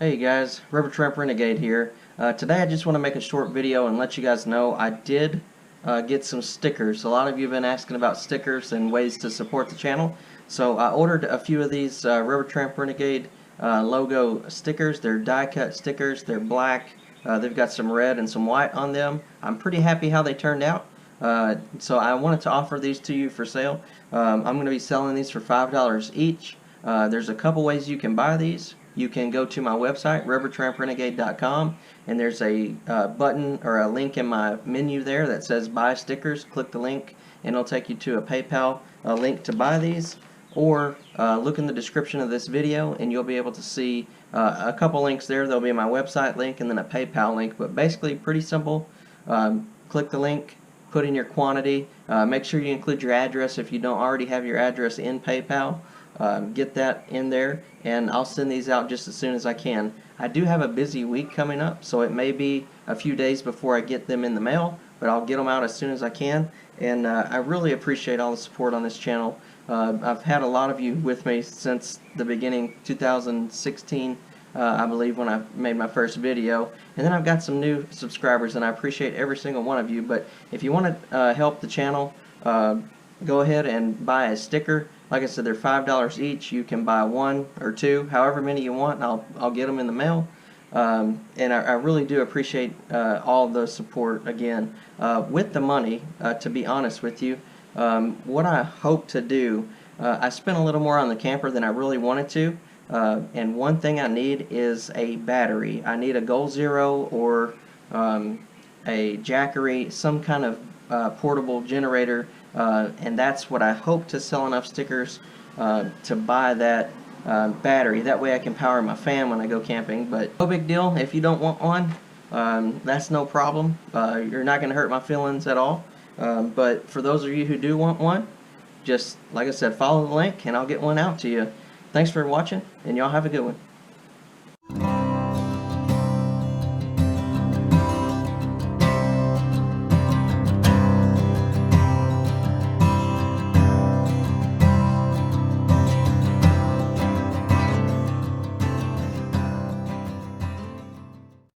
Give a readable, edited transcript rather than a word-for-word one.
Hey guys, Tramp Renegade here. Today I just want to make a short video and let you guys know I did get some stickers. A lot of you have been asking about stickers and ways to support the channel. So I ordered a few of these Tramp Renegade logo stickers. They're die cut stickers. They're black. They've got some red and some white on them. I'm pretty happy how they turned out. So I wanted to offer these to you for sale. I'm going to be selling these for $5 each. There's a couple ways you can buy these. You can go to my website, tramp-renegade.com, and there's a button or a link in my menu there that says buy stickers. Click the link and it'll take you to a PayPal link to buy these, or look in the description of this video and you'll be able to see a couple links there. There'll be my website link and then a PayPal link, but basically pretty simple. Click the link, put in your quantity, make sure you include your address if you don't already have your address in PayPal. Get that in there, and I'll send these out just as soon as I can. I do have a busy week coming up, so it may be a few days before I get them in the mail, but I'll get them out as soon as I can. And I really appreciate all the support on this channel. I've had a lot of you with me since the beginning, 2016, I believe, when I made my first video. And then I've got some new subscribers, and I appreciate every single one of you. But if you want to help the channel, go ahead and buy a sticker. Like I said, they're $5 each. You can buy one or two, however many you want, and I'll get them in the mail. And I really do appreciate all the support again. With the money, to be honest with you, what I hope to do, I spent a little more on the camper than I really wanted to. And one thing I need is a battery. I need a Goal Zero or a Jackery, some kind of portable generator, and that's what I hope to sell enough stickers to buy that battery. That way I can power my fan when I go camping. But no big deal if you don't want one. That's no problem. You're not going to hurt my feelings at all. But for those of you who do want one, just like I said, follow the link and I'll get one out to you. Thanks for watching, and y'all have a good one.